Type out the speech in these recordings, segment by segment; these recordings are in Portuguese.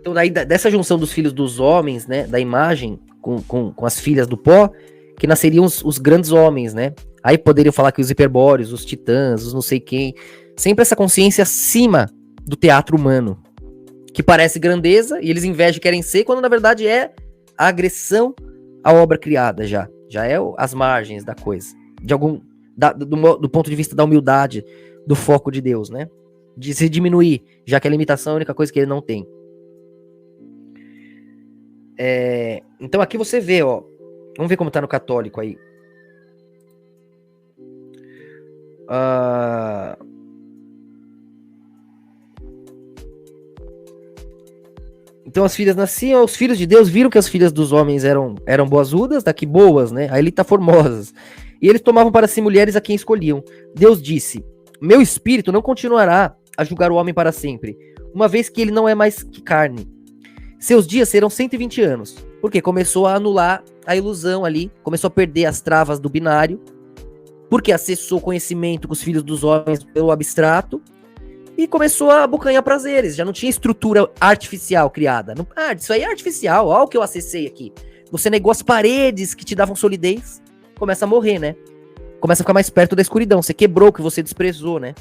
Então, daí, dessa junção dos filhos dos homens, né, da imagem, com as filhas do pó, que nasceriam os grandes homens, né? Aí poderiam falar que os hiperbóreos, os titãs, os não sei quem, sempre essa consciência acima do teatro humano, que parece grandeza, e eles invejam e querem ser, quando na verdade é a agressão à obra criada já é as margens da coisa, do ponto de vista da humildade, do foco de Deus, né? De se diminuir, já que a limitação é a única coisa que ele não tem. Então aqui você vê, ó, vamos ver como tá no católico aí. Então as filhas nasciam, os filhos de Deus viram que as filhas dos homens eram boazudas, daqui boas, né? A elita formosas. E eles tomavam para si mulheres a quem escolhiam. Deus disse: meu espírito não continuará a julgar o homem para sempre, uma vez que ele não é mais que carne. Seus dias serão 120 anos. Porque começou a anular a ilusão ali, começou a perder as travas do binário, porque acessou conhecimento com os filhos dos homens pelo abstrato, e começou a abocanhar prazeres, já não tinha estrutura artificial criada. Isso aí é artificial, olha o que eu acessei aqui. Você negou as paredes que te davam solidez, começa a morrer, né? Começa a ficar mais perto da escuridão, você quebrou o que você desprezou, né?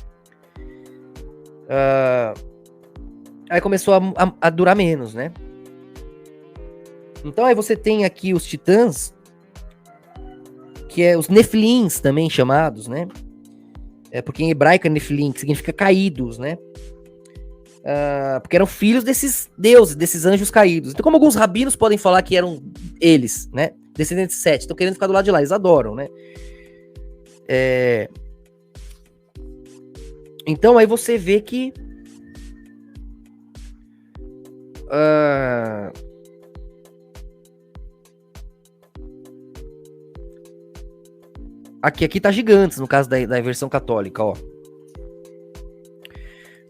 Aí começou a durar menos, né? Então aí você tem aqui os titãs, que é os nefilins também chamados, né? Porque em hebraico é nefilim, que significa caídos, né? Porque eram filhos desses deuses, desses anjos caídos. Então, como alguns rabinos podem falar que eram eles, né? Descendentes de Sete, estão querendo ficar do lado de lá, eles adoram, né? Então aí você vê que Aqui tá gigantes, no caso da versão católica, ó.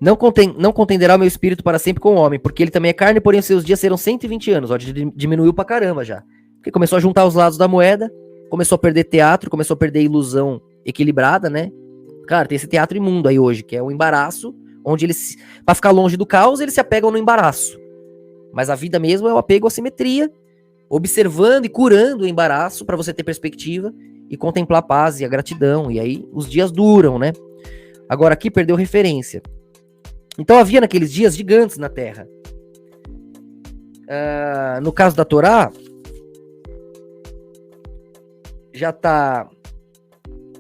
Não contenderá o meu espírito para sempre com o homem, porque ele também é carne, porém os seus dias serão 120 anos, ó, diminuiu pra caramba já. Porque começou a juntar os lados da moeda, começou a perder teatro, começou a perder ilusão equilibrada, né? Cara, tem esse teatro imundo aí hoje, que é o embaraço, onde eles, pra ficar longe do caos, eles se apegam no embaraço. Mas a vida mesmo é o apego à simetria, observando e curando o embaraço para você ter perspectiva e contemplar a paz e a gratidão, e aí os dias duram, né? Agora aqui perdeu referência. Então havia naqueles dias gigantes na Terra. No caso da Torá, já tá...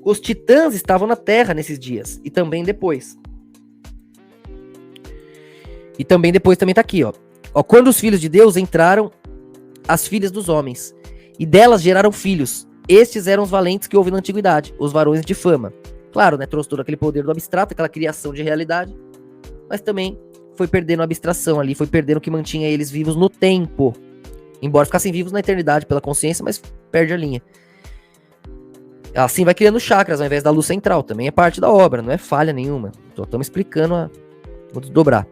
Os titãs estavam na Terra nesses dias, e também depois. E também depois também tá aqui, ó. Quando os filhos de Deus entraram, as filhas dos homens, e delas geraram filhos. Estes eram os valentes que houve na antiguidade, os varões de fama. Claro, né, trouxe todo aquele poder do abstrato, aquela criação de realidade, mas também foi perdendo a abstração ali, foi perdendo o que mantinha eles vivos no tempo. Embora ficassem vivos na eternidade pela consciência, mas perde a linha. Assim vai criando chakras ao invés da luz central, também é parte da obra, não é falha nenhuma. Só estamos explicando vou desdobrar.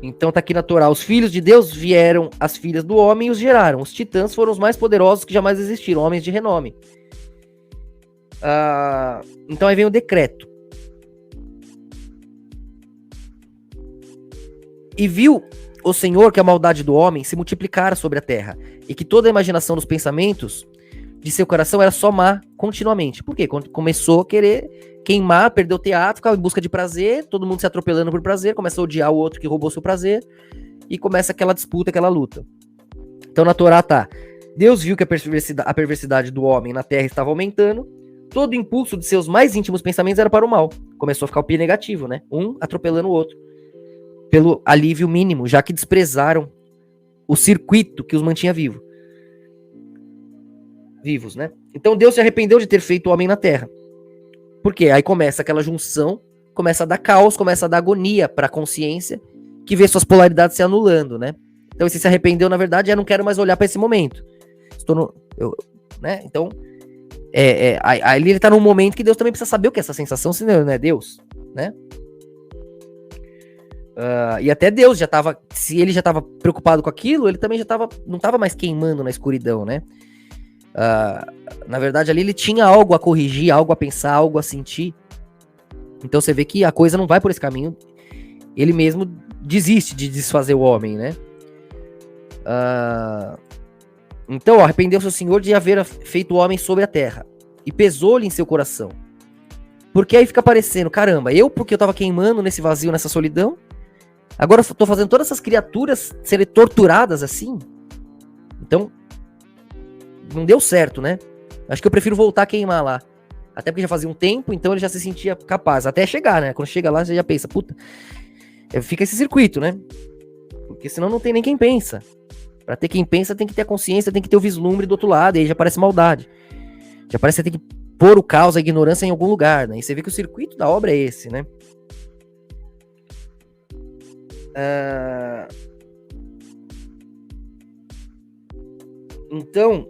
Então tá aqui na Torá, os filhos de Deus vieram as filhas do homem e os geraram. Os titãs foram os mais poderosos que jamais existiram, homens de renome. Então aí vem o decreto. E viu o Senhor que a maldade do homem se multiplicara sobre a terra, e que toda a imaginação dos pensamentos de seu coração era só má continuamente. Por quê? Quando começou a querer queimar, perdeu o teatro, ficava em busca de prazer, todo mundo se atropelando por prazer, começa a odiar o outro que roubou seu prazer, e começa aquela disputa, aquela luta. Então na Torá tá: Deus viu que a perversidade do homem na terra estava aumentando, todo o impulso de seus mais íntimos pensamentos era para o mal. Começou a ficar o pi negativo, né? Um atropelando o outro, pelo alívio mínimo, já que desprezaram o circuito que os mantinha vivos, né? Então Deus se arrependeu de ter feito o homem na terra. Por quê? Aí começa aquela junção, começa a dar caos, começa a dar agonia para a consciência, que vê suas polaridades se anulando, né? Então esse se arrependeu, na verdade, eu não quero mais olhar para esse momento. Né? Então, aí ele tá num momento que Deus também precisa saber o que é essa sensação, senão não é Deus, né? E até Deus já tava, se ele já tava preocupado com aquilo, ele também já tava, não tava mais queimando na escuridão, né? Na verdade ali ele tinha algo a corrigir, algo a pensar, algo a sentir. Então você vê que a coisa não vai por esse caminho, ele mesmo desiste de desfazer o homem, né? Então, arrependeu-se o Senhor de haver feito o homem sobre a terra, e pesou-lhe em seu coração. Porque aí fica parecendo, caramba, porque eu tava queimando nesse vazio, nessa solidão, agora eu tô fazendo todas essas criaturas serem torturadas assim? Então, não deu certo, né? Acho que eu prefiro voltar a queimar lá. Até porque já fazia um tempo, então ele já se sentia capaz. Até chegar, né? Quando chega lá, você já pensa, puta, fica esse circuito, né? Porque senão não tem nem quem pensa. Pra ter quem pensa, tem que ter a consciência, tem que ter o vislumbre do outro lado, e aí já parece maldade. Já parece que você tem que pôr o caos, a ignorância em algum lugar, né? E você vê que o circuito da obra é esse, né? Então,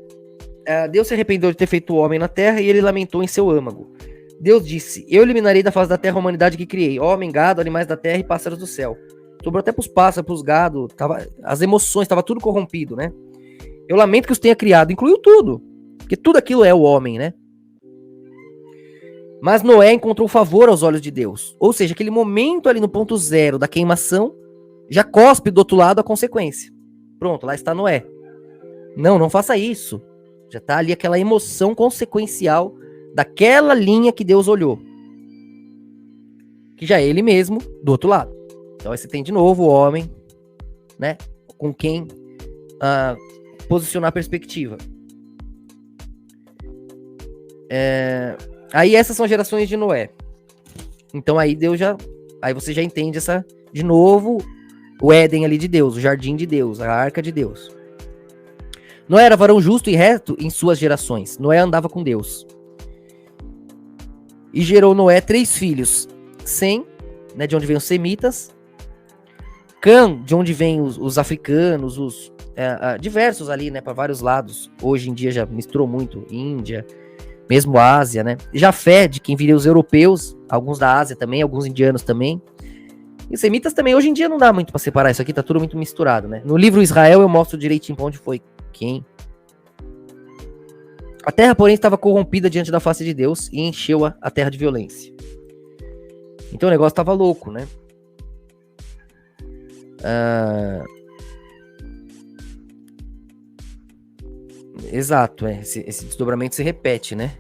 Deus se arrependeu de ter feito o homem na terra e ele lamentou em seu âmago. Deus disse, eu eliminarei da face da terra a humanidade que criei, homem, gado, animais da terra e pássaros do céu. Sobrou até pros pássaros, pros gados, as emoções, tava tudo corrompido, né? Eu lamento que os tenha criado, incluiu tudo, porque tudo aquilo é o homem, né? Mas Noé encontrou favor aos olhos de Deus. Ou seja, aquele momento ali no ponto zero da queimação, já cospe do outro lado a consequência. Pronto, lá está Noé. Não faça isso. Já está ali aquela emoção consequencial daquela linha que Deus olhou. Que já é ele mesmo do outro lado. Então aí você tem de novo o homem, né? Com quem posicionar a perspectiva. Aí essas são gerações de Noé. Então aí aí você já entende de novo, o Éden ali de Deus, o jardim de Deus, a arca de Deus. Noé era varão justo e reto em suas gerações. Noé andava com Deus. E gerou Noé 3 filhos. Sem, né, de onde vem os semitas. Cã, de onde vem os africanos, os diversos ali, né, para vários lados. Hoje em dia já misturou muito, Índia, mesmo Ásia, né? Jafé, de quem viriam os europeus, alguns da Ásia também, alguns indianos também. E os semitas também, hoje em dia não dá muito pra separar, isso aqui tá tudo muito misturado, né? No livro Israel eu mostro direitinho pra onde foi quem. A terra, porém, estava corrompida diante da face de Deus e encheu a terra de violência. Então o negócio tava louco, né? Exato, esse desdobramento se repete, né?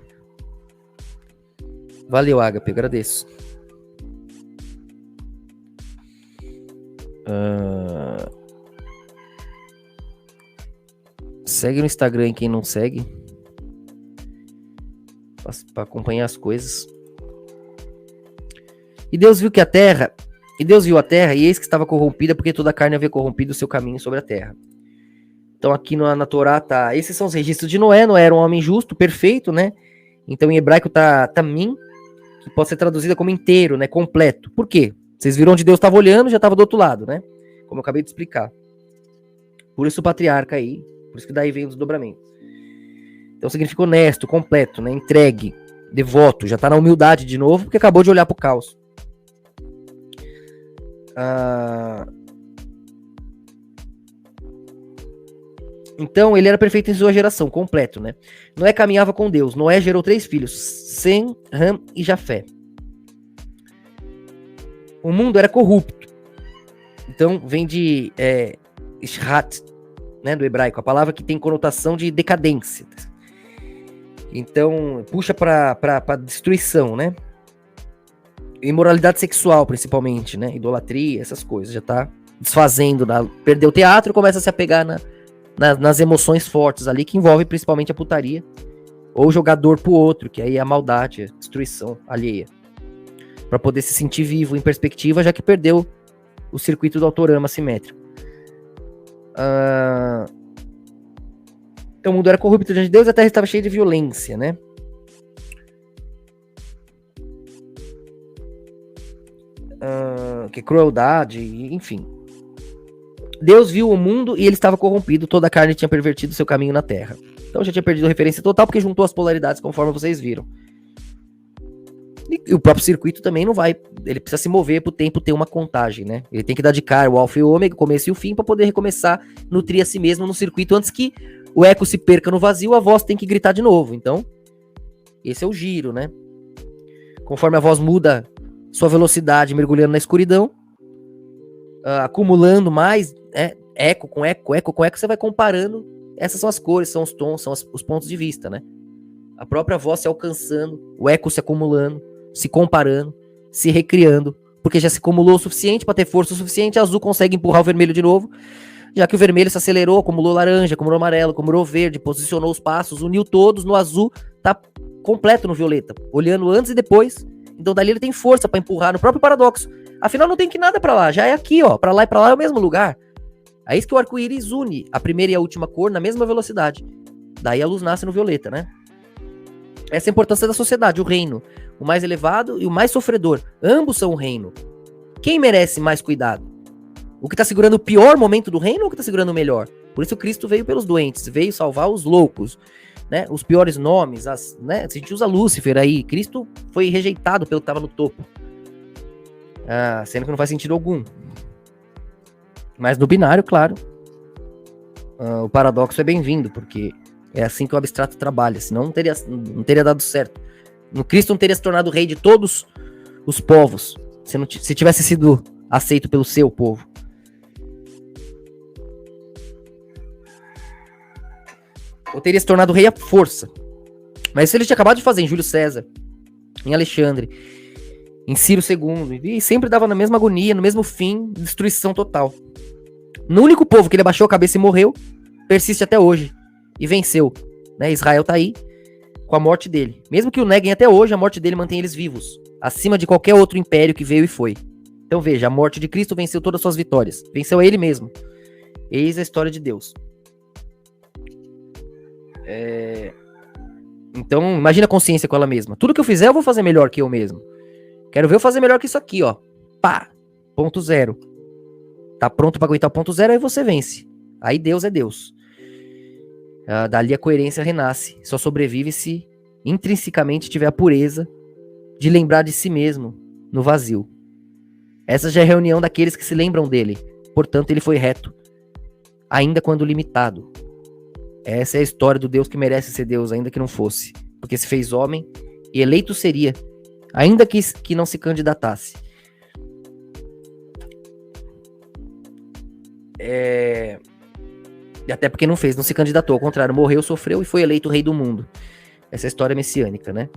Valeu, Agape, agradeço. Segue no Instagram quem não segue, para acompanhar as coisas. E Deus viu a terra, e eis que estava corrompida, porque toda a carne havia corrompido o seu caminho sobre a terra. Então aqui na Torá tá, esses são os registros de Noé. Noé era um homem justo, perfeito, né? Então em hebraico tá tamim, que pode ser traduzida como inteiro, né? Completo. Por quê? Vocês viram onde Deus estava olhando, já estava do outro lado, né? Como eu acabei de explicar. Por isso o patriarca aí, por isso que daí vem o desdobramento. Então significa honesto, completo, né? Entregue, devoto, já tá na humildade de novo, porque acabou de olhar pro caos. Então ele era perfeito em sua geração, completo, né? Noé caminhava com Deus. Noé gerou 3 filhos, Sem, Ham e Jafé. O mundo era corrupto. Então vem de Ishrat, né, do hebraico, a palavra que tem conotação de decadência. Então puxa para destruição, né? Imoralidade sexual, principalmente, né? Idolatria, essas coisas. Já tá desfazendo, perdeu o teatro, começa a se apegar nas emoções fortes ali, que envolve principalmente a putaria, ou jogador pro outro, que aí é a maldade, a destruição alheia, para poder se sentir vivo em perspectiva, já que perdeu o circuito do autorama simétrico. Então o mundo era corrupto diante de Deus, a terra estava cheia de violência, né? Que crueldade, enfim. Deus viu o mundo e ele estava corrompido, toda a carne tinha pervertido seu caminho na terra. Então já tinha perdido a referência total, porque juntou as polaridades, conforme vocês viram. E o próprio circuito também não vai, ele precisa se mover pro tempo ter uma contagem, né? Ele tem que dar de cara o alfa e o ômega, o começo e o fim, para poder recomeçar, nutrir a si mesmo no circuito, antes que o eco se perca no vazio, a voz tem que gritar de novo. Então, esse é o giro, né? Conforme a voz muda sua velocidade mergulhando na escuridão, acumulando mais, eco com eco, eco com eco, você vai comparando. Essas são as cores, são os tons, são os pontos de vista, né? A própria voz se alcançando, o eco se acumulando, se comparando, se recriando, porque já se acumulou o suficiente para ter força o suficiente, a azul consegue empurrar o vermelho de novo, já que o vermelho se acelerou, acumulou laranja, acumulou amarelo, acumulou verde, posicionou os passos, uniu todos no azul, tá completo no violeta, olhando antes e depois. Então dali ele tem força para empurrar no próprio paradoxo. Afinal não tem que nada para lá, já é aqui, ó, para lá e para lá é o mesmo lugar. É isso que o arco-íris une a primeira e a última cor na mesma velocidade. Daí a luz nasce no violeta, né? Essa é a importância da sociedade, o reino, o mais elevado e o mais sofredor. Ambos são o reino. Quem merece mais cuidado? O que está segurando o pior momento do reino ou o que está segurando o melhor? Por isso Cristo veio pelos doentes, veio salvar os loucos, né? Os piores nomes, né? Se a gente usa Lúcifer aí, Cristo foi rejeitado pelo que estava no topo. Sendo que não faz sentido algum. Mas no binário, claro, o paradoxo é bem-vindo, porque é assim que o abstrato trabalha, senão não teria dado certo. No Cristo não teria se tornado rei de todos os povos, se tivesse sido aceito pelo seu povo. Ou teria se tornado rei à força. Mas isso ele tinha acabado de fazer em Júlio César, em Alexandre, em Ciro II, e sempre dava na mesma agonia, no mesmo fim, destruição total. No único povo que ele abaixou a cabeça e morreu, persiste até hoje, e venceu. Né? Israel tá aí, com a morte dele. Mesmo que o neguem até hoje, a morte dele mantém eles vivos, acima de qualquer outro império que veio e foi. Então veja, a morte de Cristo venceu todas as suas vitórias, venceu a ele mesmo. Eis a história de Deus. Então, imagina a consciência com ela mesma. Tudo que eu fizer, eu vou fazer melhor que eu mesmo. Quero ver eu fazer melhor que isso aqui, ó. Pá! Ponto zero. Tá pronto pra aguentar o ponto zero, aí você vence. Aí Deus é Deus. Dali a coerência renasce. Só sobrevive se intrinsecamente tiver a pureza de lembrar de si mesmo no vazio. Essa já é a reunião daqueles que se lembram dele. Portanto, ele foi reto. Ainda quando limitado. Essa é a história do Deus que merece ser Deus, ainda que não fosse. Porque se fez homem e eleito seria, ainda que não se candidatasse. E até porque não se candidatou, ao contrário, morreu, sofreu e foi eleito rei do mundo. Essa é a história messiânica, né?